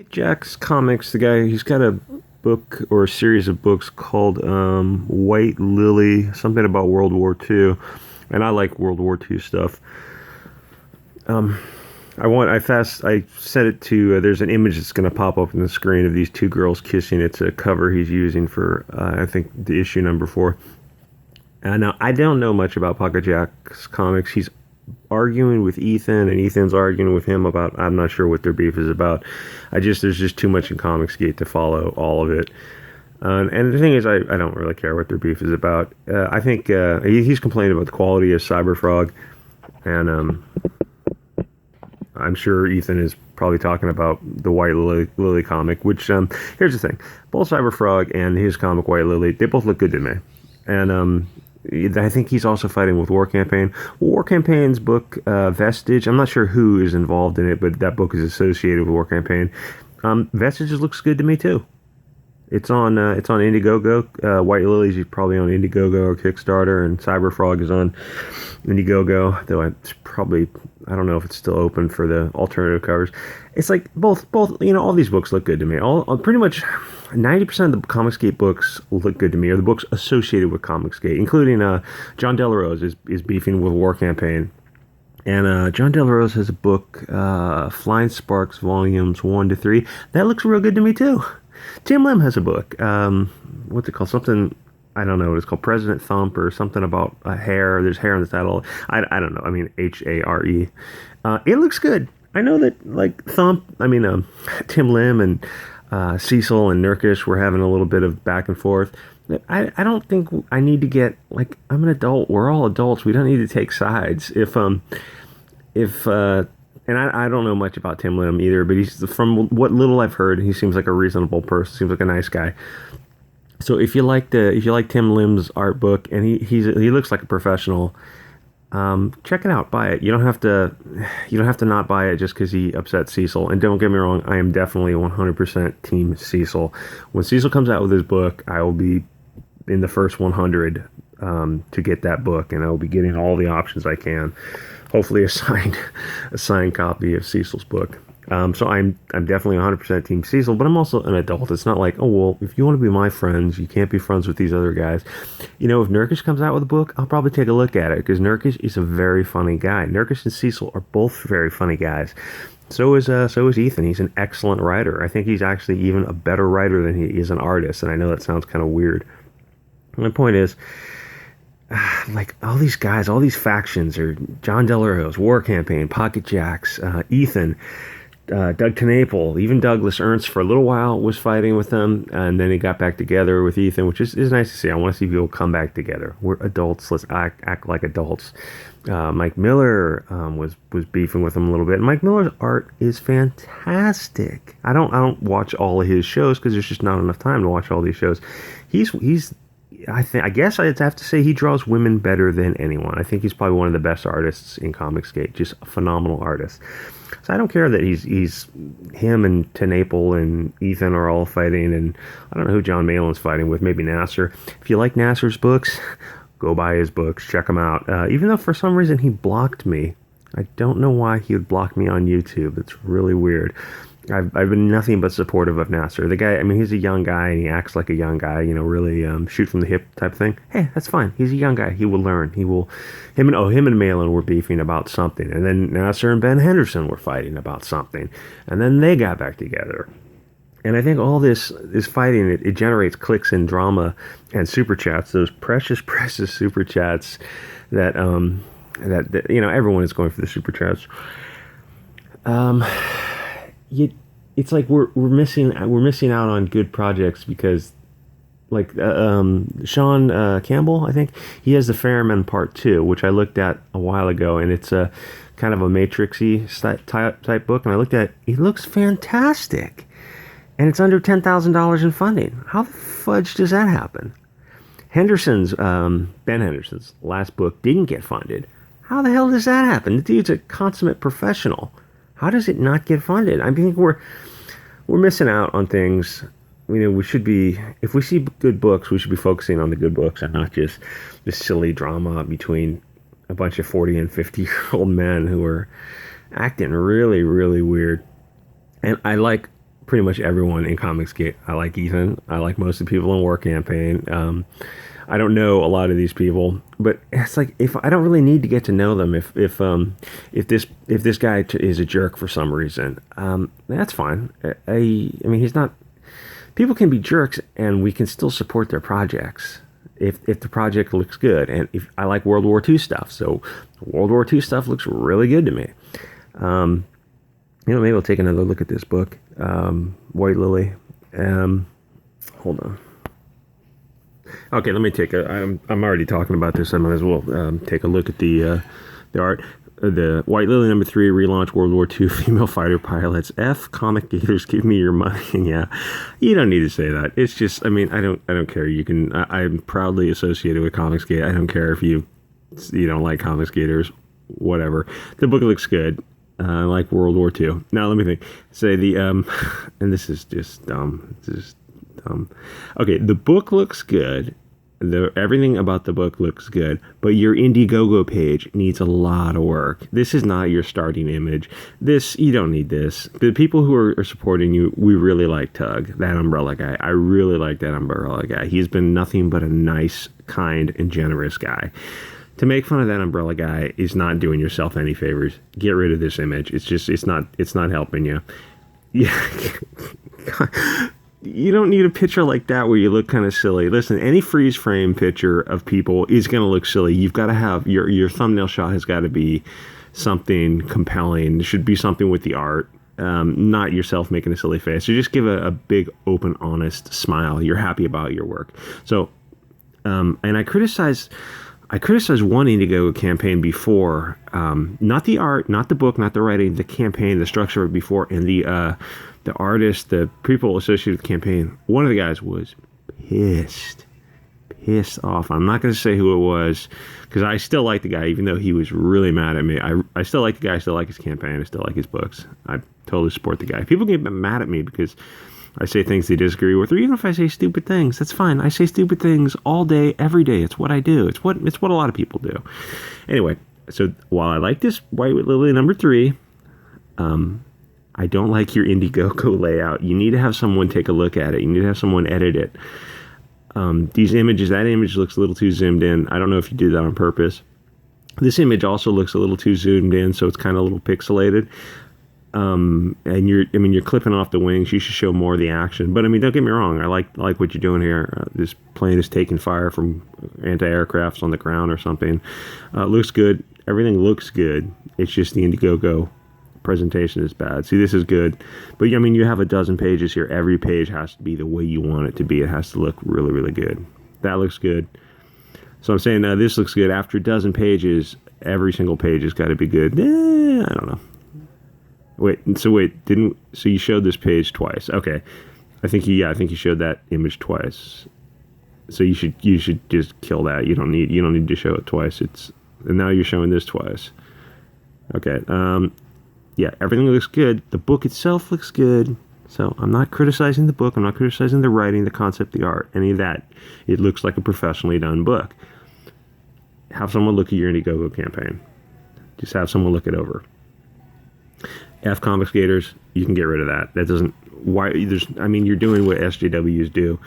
Jack's Comics, the guy, he's got a book or a series of books called White Lily, something about World War II, and I like World War II stuff. Um, I set it to, there's an image that's going to pop up on the screen of these two girls kissing. It's a cover he's using for, I think, the issue number 4. Now, I don't know much about Pocket Jack's Comics. He's arguing with Ethan, and Ethan's arguing with him about, I'm not sure what their beef is about. There's just too much in Comicsgate to follow all of it. And the thing is, I don't really care what their beef is about. I think he's complaining about the quality of Cyberfrog, and I'm sure Ethan is probably talking about the White Lily comic, which, here's the thing. Both Cyberfrog and his comic White Lily, they both look good to me. And I think he's also fighting with War Campaign. War Campaign's book, Vestige, I'm not sure who is involved in it, but that book is associated with War Campaign. Vestiges looks good to me, too. It's on Indiegogo. White Lily's probably on Indiegogo or Kickstarter, and Cyberfrog is on Indiegogo. Though it's probably, I don't know if it's still open for the alternative covers. It's like both. All these books look good to me. All pretty much 90% of the Comicsgate books look good to me, or the books associated with Comicsgate, including John Delarose is beefing with War Campaign. And John Delarose has a book, Flying Sparks, volumes 1 to 3. That looks real good to me, too. Tim Lim has a book. What's it called? Something, I don't know what it's called. President Thump or something about hair. There's hair in the title. I don't know. I mean, Hare. It looks good. I know that, like, Tim Lim and Cecil and Nerkish were having a little bit of back and forth. I don't think I need to get, like, I'm an adult. We're all adults. We don't need to take sides. And I don't know much about Tim Lim either, but from what little I've heard, he seems like a reasonable person. Seems like a nice guy. So if you like Tim Lim's art book, and he looks like a professional, check it out. Buy it. You don't have to not buy it just because he upset Cecil. And don't get me wrong, I am definitely 100% Team Cecil. When Cecil comes out with his book, I will be in the first 100 to get that book, and I will be getting all the options I can. Hopefully a signed copy of Cecil's book. So I'm definitely 100% Team Cecil, but I'm also an adult. It's not like, oh, well, if you want to be my friends, you can't be friends with these other guys. If Nerkish comes out with a book, I'll probably take a look at it, because Nerkish is a very funny guy. Nerkish and Cecil are both very funny guys. So is Ethan. He's an excellent writer. I think he's actually even a better writer than he is an artist, and I know that sounds kind of weird. My point is, like, all these guys, all these factions are John Delarose, War Campaign, Pocket Jacks, Ethan, Doug Tennapel, even Douglas Ernst for a little while was fighting with them, and then he got back together with Ethan, which is nice to see. I want to see people come back together. We're adults. Let's act like adults. Mike Miller was beefing with him a little bit. Mike Miller's art is fantastic. I don't watch all of his shows because there's just not enough time to watch all these shows. He's I guess I'd have to say he draws women better than anyone. I think he's probably one of the best artists in Comicsgate. Just a phenomenal artist. So I don't care that he's him and Tennapel and Ethan are all fighting, and I don't know who John Malin's fighting with. Maybe Nasser. If you like Nasser's books, go buy his books. Check them out. Even though for some reason he blocked me. I don't know why he would block me on YouTube. It's really weird. I've been nothing but supportive of Nasser. The guy, I mean, he's a young guy and he acts like a young guy, really shoot from the hip type thing. Hey, that's fine. He's a young guy. He will learn. Him and Malin were beefing about something. And then Nasser and Ben Henderson were fighting about something. And then they got back together. And I think all this fighting, it generates clicks and drama and super chats, those precious, precious super chats that everyone is going for the super chats. It's like we're missing out on good projects because, like, Sean Campbell, I think he has the Ferryman Part 2, which I looked at a while ago, and it's a kind of a Matrixy type book, and I looked at it. It looks fantastic, and it's under $10,000 in funding. How the fudge does that happen? Ben Henderson's last book didn't get funded. How the hell does that happen? The dude's a consummate professional. How does it not get funded? I think we're missing out on things. We should be, if we see good books, we should be focusing on the good books and not just this silly drama between a bunch of 40 and 50-year-old men who are acting really, really weird. And I like pretty much everyone in Comicsgate. I like Ethan. I like most of the people in War Campaign. I don't know a lot of these people, but it's like if I don't really need to get to know them. If this guy is a jerk for some reason, that's fine. I mean, he's not. People can be jerks, and we can still support their projects if the project looks good. And if I like World War II stuff, so World War II stuff looks really good to me. Maybe we'll take another look at this book, White Lily. Hold on. Okay, let me take I'm already talking about this. I might as well take a look at the art. The White Lily #3 relaunch World War II female fighter pilots. F Comic Gators, give me your money. Yeah, you don't need to say that. It's just, I mean, I don't care. You can. I'm proudly associated with Comicsgate. I don't care if you don't like Comics Gators, whatever. The book looks good. I like World War II. Now let me think. Say the and this is just dumb. Okay, the book looks good. Everything about the book looks good, but your Indiegogo page needs a lot of work. This is not your starting image. You don't need this. The people who are supporting you, we really like Tug, that umbrella guy. I really like that umbrella guy. He's been nothing but a nice, kind, and generous guy. To make fun of that umbrella guy is not doing yourself any favors. Get rid of this image. It's not helping you. Yeah. You don't need a picture like that where you look kind of silly. Listen, any freeze frame picture of people is going to look silly. You've got to have your thumbnail shot has got to be something compelling. It should be something with the art, not yourself making a silly face. So just give a big, open, honest smile. You're happy about your work. So, and I criticized one Indiegogo campaign before, not the art, not the book, not the writing, the campaign, the structure of it before, and the artist, the people associated with the campaign. One of the guys was pissed off. I'm not going to say who it was, because I still like the guy, even though he was really mad at me. I still like the guy, I still like his campaign, I still like his books. I totally support the guy. People get mad at me because I say things they disagree with, or even if I say stupid things, that's fine. I say stupid things all day, every day. It's what I do. It's what a lot of people do. Anyway, so while I like this White Lily #3, I don't like your Indiegogo layout. You need to have someone take a look at it. You need to have someone edit it. These images, that image looks a little too zoomed in. I don't know if you do that on purpose. This image also looks a little too zoomed in, so it's kind of a little pixelated. And you're clipping off the wings. You should show more of the action. But I mean, don't get me wrong. I like what you're doing here. This plane is taking fire from anti-aircrafts on the ground or something. Looks good. Everything looks good. It's just the Indiegogo presentation is bad. See, this is good, but I mean, you have a dozen pages here. Every page has to be the way you want it to be. It has to look really, really good. That looks good. So I'm saying this looks good. After a dozen pages, every single page has got to be good. I don't know. So you showed this page twice. Okay. I think you showed that image twice. So you should just kill that. You don't need to show it twice. And now you're showing this twice. Okay. Yeah, everything looks good. The book itself looks good. So I'm not criticizing the book. I'm not criticizing the writing, the concept, the art, any of that. It looks like a professionally done book. Have someone look at your Indiegogo campaign. Just have someone look it over. F Comics Gators, you can get rid of that. That doesn't. Why? You're doing what SJWs do.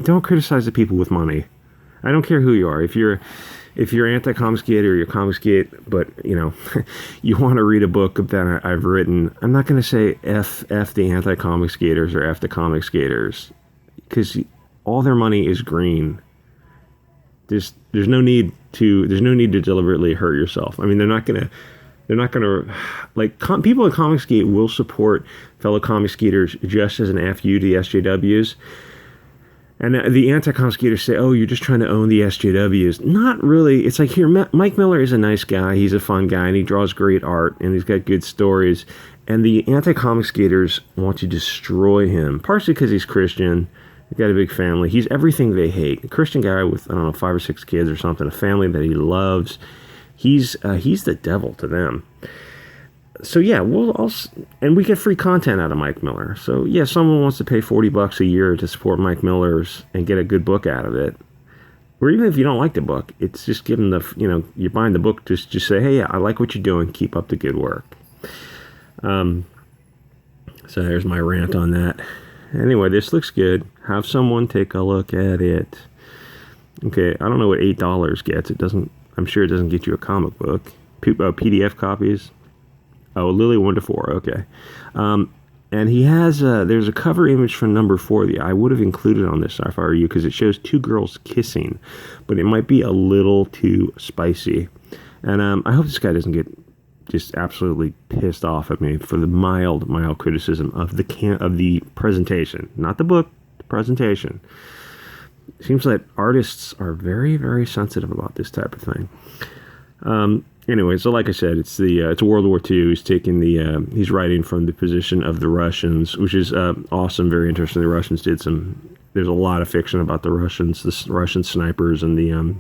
Don't criticize the people with money. I don't care who you are. If you're anti-Comicsgate or you're Comicsgate, but you want to read a book that I've written, I'm not going to say F the anti-Comicsgaters or F the Comicsgaters, because all their money is green. There's no need to deliberately hurt yourself. I mean, they're not gonna people in Comicsgate will support fellow Comicsgaters just as an FU to the SJWs. And the anti-Comicsgaters say, oh, you're just trying to own the SJWs. Not really. It's like, here, Mike Miller is a nice guy. He's a fun guy, and he draws great art, and he's got good stories. And the anti-Comicsgaters want to destroy him, partially because he's Christian. He's got a big family. He's everything they hate. A Christian guy with, 5 or 6 kids or something, a family that he loves. He's the devil to them. So yeah, and we get free content out of Mike Miller. So yeah, someone wants to pay $40 a year to support Mike Miller's and get a good book out of it. Or even if you don't like the book, it's just giving you're buying the book, just say, hey, yeah, I like what you're doing. Keep up the good work. So there's my rant on that. Anyway, this looks good. Have someone take a look at it. Okay, I don't know what $8 gets. It doesn't. I'm sure it doesn't get you a comic book. PDF copies. Oh, Lily 1 to 4. Okay. And he has there's a cover image from number 4 that I would have included on this if I were you, because it shows 2 girls kissing, but it might be a little too spicy. And I hope this guy doesn't get just absolutely pissed off at me for the mild criticism of the presentation, not the book, the presentation. It seems that artists are very, very sensitive about this type of thing. Anyway, so like I said, it's World War II. He's taking he's writing from the position of the Russians, which is awesome, very interesting. The Russians there's a lot of fiction about the Russians, the Russian snipers and the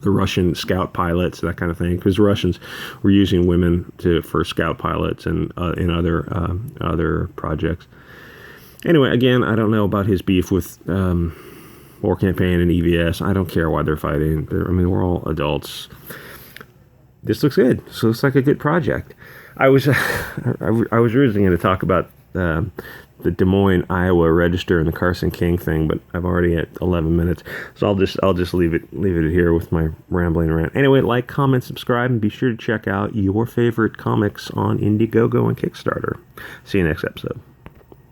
Russian scout pilots, that kind of thing, because the Russians were using women for scout pilots and in other projects. Anyway, again, I don't know about his beef with War Campaign and EVS. I don't care why they're fighting. We're all adults. This looks good. This looks like a good project. I was originally going to talk about the Des Moines, Iowa Register and the Carson King thing, but I've already at 11 minutes, so I'll just leave it here with my rambling rant. Anyway, like, comment, subscribe, and be sure to check out your favorite comics on Indiegogo and Kickstarter. See you next episode.